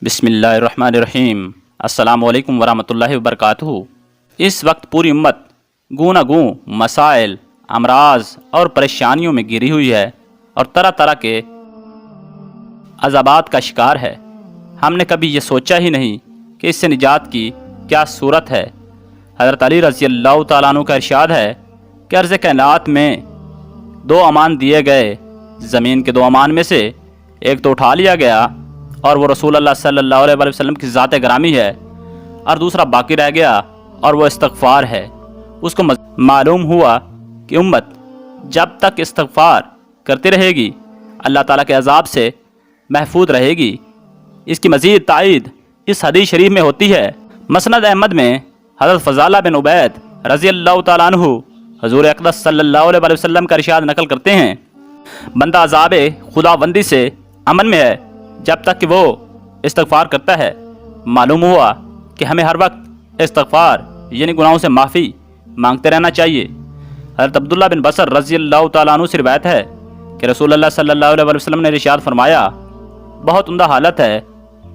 بسم اللہ الرحمن الرحیم۔ السلام علیکم ورحمۃ اللہ وبرکاتہ۔ اس وقت پوری امت گوں نہ گوں مسائل، امراض اور پریشانیوں میں گھری ہوئی ہے اور طرح طرح کے عذابات کا شکار ہے۔ ہم نے کبھی یہ سوچا ہی نہیں کہ اس سے نجات کی کیا صورت ہے۔ حضرت علی رضی اللہ تعالیٰ عنہ کا ارشاد ہے کہ عرض کائنات میں دو امان دیے گئے، زمین کے دو امان میں سے ایک تو اٹھا لیا گیا اور وہ رسول اللہ صلی اللہ علیہ وسلم کی ذات گرامی ہے، اور دوسرا باقی رہ گیا اور وہ استغفار ہے۔ اس کو معلوم ہوا کہ امت جب تک استغفار کرتی رہے گی اللہ تعالیٰ کے عذاب سے محفوظ رہے گی۔ اس کی مزید تائید اس حدیث شریف میں ہوتی ہے۔ مسند احمد میں حضرت فضالہ بن عبید رضی اللہ تعالیٰ عنہ حضور اقدس صلی اللہ علیہ وسلم کا ارشاد نقل کرتے ہیں، بندہ عذاب خداوندی سے امن میں ہے جب تک کہ وہ استغفار کرتا ہے۔ معلوم ہوا کہ ہمیں ہر وقت استغفار یعنی گناہوں سے معافی مانگتے رہنا چاہیے۔ حضرت عبداللہ بن بصر رضی اللہ تعالیٰ عنہ سے روایت ہے کہ رسول اللہ صلی اللہ علیہ وسلم نے ارشاد فرمایا، بہت عمدہ حالت ہے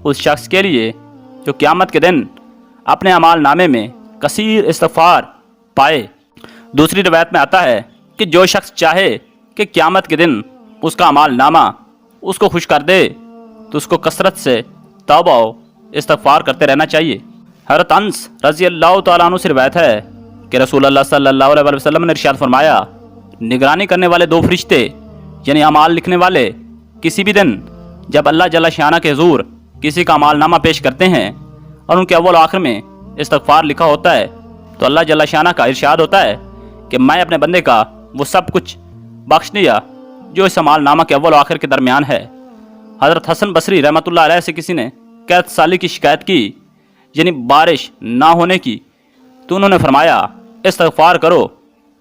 اس شخص کے لیے جو قیامت کے دن اپنے اعمال نامے میں کثیر استغفار پائے۔ دوسری روایت میں آتا ہے کہ جو شخص چاہے کہ قیامت کے دن اس کا اعمال نامہ اس کو خوش کر دے تو اس کو کثرت سے توبہ و استغفار کرتے رہنا چاہیے۔ حضرت انس رضی اللہ تعالیٰ عنہ سے روایت ہے کہ رسول اللہ صلی اللہ علیہ وسلم نے ارشاد فرمایا، نگرانی کرنے والے دو فرشتے یعنی اعمال لکھنے والے کسی بھی دن جب اللہ جل شانہ کے حضور کسی کا اعمال نامہ پیش کرتے ہیں اور ان کے اول و آخر میں استغفار لکھا ہوتا ہے تو اللہ جل شانہ کا ارشاد ہوتا ہے کہ میں اپنے بندے کا وہ سب کچھ بخش دیا جو اس اعمال نامہ کے اول و آخر کے درمیان ہے۔ حضرت حسن بصری رحمۃ اللہ علیہ سے کسی نے قحط سالی کی شکایت کی یعنی بارش نہ ہونے کی، تو انہوں نے فرمایا استغفار کرو۔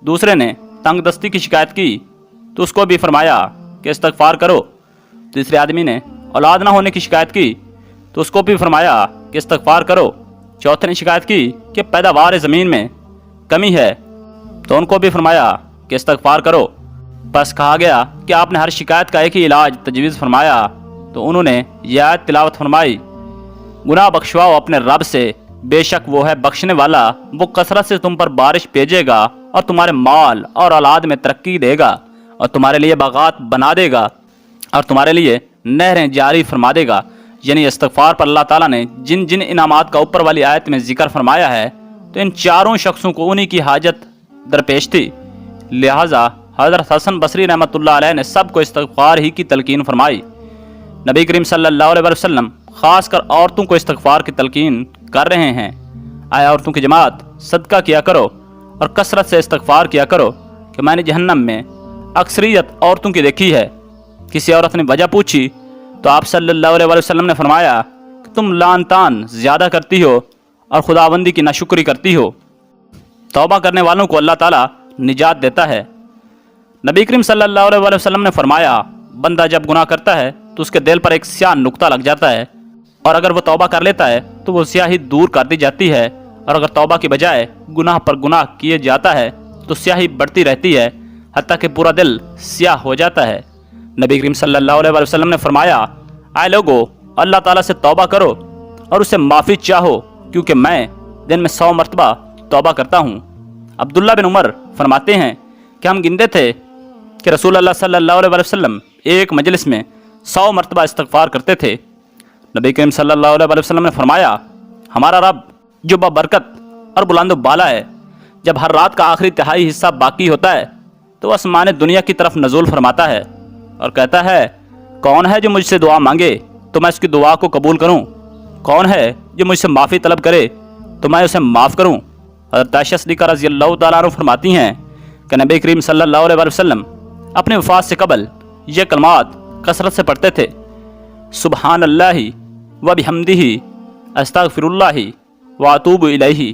دوسرے نے تنگ دستی کی شکایت کی تو اس کو بھی فرمایا کہ استغفار کرو۔ تیسرے آدمی نے اولاد نہ ہونے کی شکایت کی تو اس کو بھی فرمایا کہ استغفار کرو۔ چوتھے نے شکایت کی کہ پیداوار زمین میں کمی ہے تو ان کو بھی فرمایا کہ استغفار کرو۔ بس کہا گیا کہ آپ نے ہر شکایت کا ایک ہی علاج تجویز فرمایا تو انہوں نے یہ آیت تلاوت فرمائی، گناہ بخشواؤ اپنے رب سے، بے شک وہ ہے بخشنے والا، وہ کثرت سے تم پر بارش بھیجے گا اور تمہارے مال اور اولاد میں ترقی دے گا اور تمہارے لیے باغات بنا دے گا اور تمہارے لیے نہریں جاری فرما دے گا۔ یعنی استغفار پر اللہ تعالیٰ نے جن جن انعامات کا اوپر والی آیت میں ذکر فرمایا ہے تو ان چاروں شخصوں کو انہی کی حاجت درپیش تھی، لہٰذا حضرت حسن بصری رحمۃ اللہ علیہ نے سب کو استغفار ہی کی تلقین فرمائی۔ نبی کریم صلی اللہ علیہ وسلم خاص کر عورتوں کو استغفار کی تلقین کر رہے ہیں، آئے عورتوں کی جماعت صدقہ کیا کرو اور کثرت سے استغفار کیا کرو کہ میں نے جہنم میں اکثریت عورتوں کی دیکھی ہے۔ کسی عورت نے وجہ پوچھی تو آپ صلی اللہ علیہ وسلم نے فرمایا کہ تم لعن طعن زیادہ کرتی ہو اور خداوندی کی ناشکری کرتی ہو۔ توبہ کرنے والوں کو اللہ تعالیٰ نجات دیتا ہے۔ نبی کریم صلی اللہ علیہ وسلم نے فرمایا، بندہ جب گناہ کرتا ہے تو اس کے دل پر ایک سیاہ نقطہ لگ جاتا ہے، اور اگر وہ توبہ کر لیتا ہے تو وہ سیاہی دور کر دی جاتی ہے، اور اگر توبہ کی بجائے گناہ پر گناہ کیے جاتا ہے تو سیاہی بڑھتی رہتی ہے حتیٰ کہ پورا دل سیاہ ہو جاتا ہے۔ نبی کریم صلی اللہ علیہ وسلم نے فرمایا، اے لوگو اللہ تعالیٰ سے توبہ کرو اور اسے معافی چاہو، کیونکہ میں دن میں 100 مرتبہ توبہ کرتا ہوں۔ عبداللہ بن عمر فرماتے ہیں کہ ہم گنتے تھے کہ رسول اللہ صلی اللہ علیہ وسلم ایک مجلس میں 100 مرتبہ استغفار کرتے تھے۔ نبی کریم صلی اللہ علیہ وسلم نے فرمایا، ہمارا رب جو بابرکت اور بلند و بالا ہے، جب ہر رات کا آخری تہائی حصہ باقی ہوتا ہے تو وہ آسمان دنیا کی طرف نزول فرماتا ہے اور کہتا ہے، کون ہے جو مجھ سے دعا مانگے تو میں اس کی دعا کو قبول کروں؟ کون ہے جو مجھ سے معافی طلب کرے تو میں اسے معاف کروں؟ حضرت عائشہ صدیقہ رضی اللہ تعالیٰ عنہ فرماتی ہیں کہ نبی کریم صلی اللہ علیہ وسلم اپنے وفات سے قبل یہ کلمات کثرت سے پڑھتے تھے، سبحان اللہ و بحمدہ، استغفر اللہ و اتوب الیہ۔